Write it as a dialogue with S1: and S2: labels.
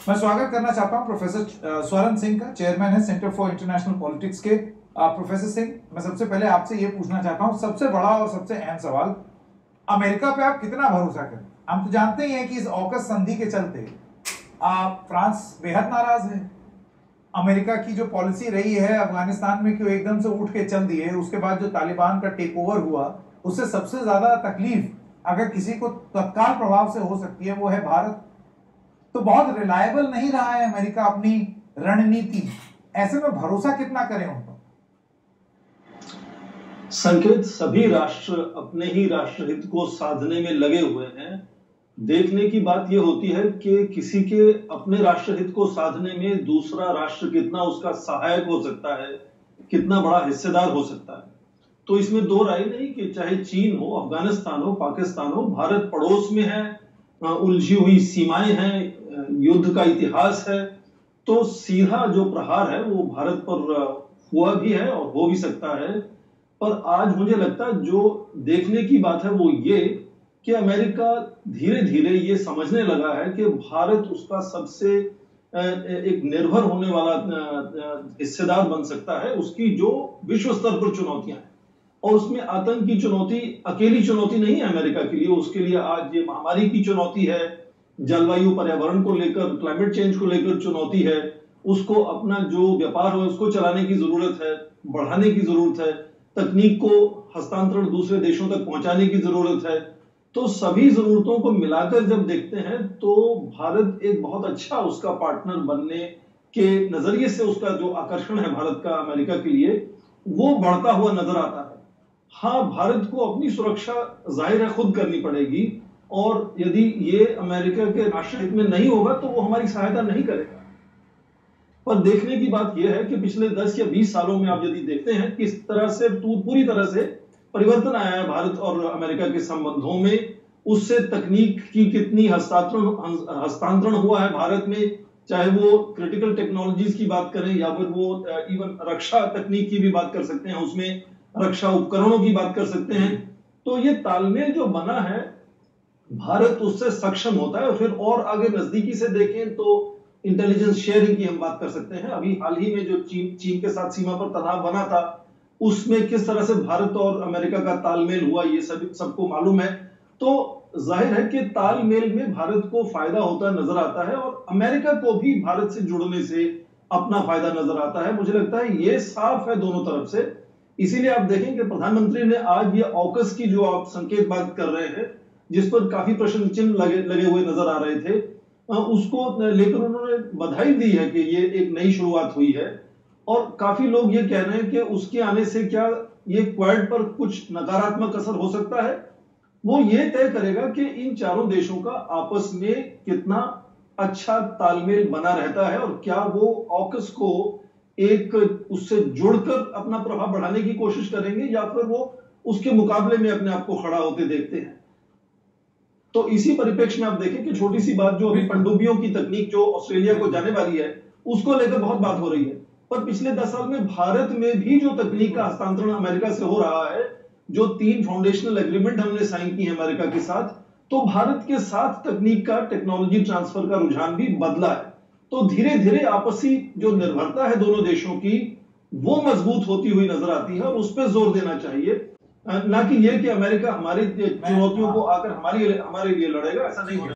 S1: मैं स्वागत करना चाहता हूं प्रोफेसर स्वरण सिंह का, चेयरमैन है सेंटर फॉर इंटरनेशनल पॉलिटिक्स के। प्रोफेसर सिंह, मैं सबसे पहले आपसे ये पूछना चाहता हूं, सबसे बड़ा और सबसे अहम सवाल, अमेरिका पे आप कितना भरोसा करें? हम तो जानते ही हैं कि इस ऑकस संधि के चलते फ्रांस बेहद नाराज है। अमेरिका की जो पॉलिसी रही है अफगानिस्तान में कि वो एकदम से उठ के चल दिए, उसके बाद जो तालिबान का टेक ओवर हुआ, उससे सबसे ज्यादा तकलीफ अगर किसी को तत्काल प्रभाव से हो सकती है वो है भारत। तो बहुत रिलायबल नहीं रहा है अमेरिका अपनी रणनीति, ऐसे में भरोसा कितना करें उन पर?
S2: संकेत, सभी राष्ट्र अपने ही राष्ट्रहित को साधने में लगे हुए हैं। देखने की बात यह होती है कि किसी के अपने राष्ट्रहित को साधने में दूसरा राष्ट्र कितना उसका सहायक हो सकता है, कितना बड़ा हिस्सेदार हो सकता है। तो इसमें दो राय नहीं कि चाहे चीन हो, अफगानिस्तान हो, पाकिस्तान हो, भारत पड़ोस में है, उलझी हुई सीमाएं हैं, युद्ध का इतिहास है। तो सीधा जो प्रहार है वो भारत पर हुआ भी है और हो भी सकता है। पर आज मुझे लगता है जो देखने की बात है वो ये कि अमेरिका धीरे धीरे ये समझने लगा है कि भारत उसका सबसे एक निर्भर होने वाला हिस्सेदार बन सकता है उसकी जो विश्व स्तर पर चुनौतियां हैं। और उसमें आतंक की चुनौती अकेली चुनौती नहीं है अमेरिका के लिए, उसके लिए आज ये महामारी की चुनौती है, जलवायु पर्यावरण को लेकर, क्लाइमेट चेंज को लेकर चुनौती है, उसको अपना जो व्यापार है उसको चलाने की जरूरत है, बढ़ाने की जरूरत है, तकनीक को हस्तांतरण दूसरे देशों तक पहुंचाने की जरूरत है। तो सभी जरूरतों को मिलाकर जब देखते हैं तो भारत एक बहुत अच्छा उसका पार्टनर बनने के नजरिए से उसका जो आकर्षण है भारत का अमेरिका के लिए वो बढ़ता हुआ नजर आता है। हाँ, भारत को अपनी सुरक्षा जाहिर है खुद करनी पड़ेगी और यदि ये अमेरिका के राष्ट्रहित में नहीं होगा तो वो हमारी सहायता नहीं करेगा। पर देखने की बात यह है कि पिछले 10 या 20 सालों में आप यदि देखते हैं किस तरह से पूरी तरह से परिवर्तन आया है भारत और अमेरिका के संबंधों में, उससे तकनीक की कितनी हस्तांतरण हुआ है भारत में, चाहे वो क्रिटिकल टेक्नोलॉजीज की बात करें या फिर वो इवन रक्षा तकनीक की भी बात कर सकते हैं, उसमें रक्षा उपकरणों की बात कर सकते हैं। तो ये तालमेल जो बना है भारत उससे सक्षम होता है। फिर और आगे नजदीकी से देखें तो इंटेलिजेंस शेयरिंग की हम बात कर सकते हैं। अभी हाल ही में जो चीन के साथ सीमा पर तनाव बना था उसमें किस तरह से भारत और अमेरिका का तालमेल हुआ ये सबको मालूम है। तो जाहिर है कि तालमेल में भारत को फायदा होता नजर आता है और अमेरिका को भी भारत से जुड़ने से अपना फायदा नजर आता है। मुझे लगता है ये साफ है दोनों तरफ से। इसीलिए आप देखें कि प्रधानमंत्री ने आज ये ऑकस की जो आप संकेत बात कर रहे हैं जिस पर काफी प्रश्न चिन्ह लगे हुए नजर आ रहे थे, उसको लेकर उन्होंने बधाई दी है कि ये एक नई शुरुआत हुई है। और काफी लोग ये कह रहे हैं कि उसके आने से क्या ये क्वाड पर कुछ नकारात्मक असर हो सकता है। वो ये तय करेगा कि इन चारों देशों का आपस में कितना अच्छा तालमेल बना रहता है और क्या वो ऑकस को एक उससे जुड़कर अपना प्रभाव बढ़ाने की कोशिश करेंगे या फिर वो उसके मुकाबले में अपने आप को खड़ा होते देखते हैं। तो इसी परिप्रेक्ष्य में आप देखें कि छोटी सी बात जो अभी पनडुब्बियों की तकनीक जो ऑस्ट्रेलिया को जाने वाली है उसको लेकर बहुत बात हो रही है। पर पिछले 10 साल में भारत में भी जो तकनीक का हस्तांतरण अमेरिका से हो रहा है, जो 3 फाउंडेशनल एग्रीमेंट हमने साइन की है अमेरिका के साथ, तो भारत के साथ तकनीक का, टेक्नोलॉजी ट्रांसफर का रुझान भी बदला है। तो धीरे धीरे आपसी जो निर्भरता है दोनों देशों की वो मजबूत होती हुई नजर आती है और उस पर जोर देना चाहिए, ना कि यह कि अमेरिका हमारी चुनौतियों को आकर हमारे लिए लड़ेगा। ऐसा नहीं होना।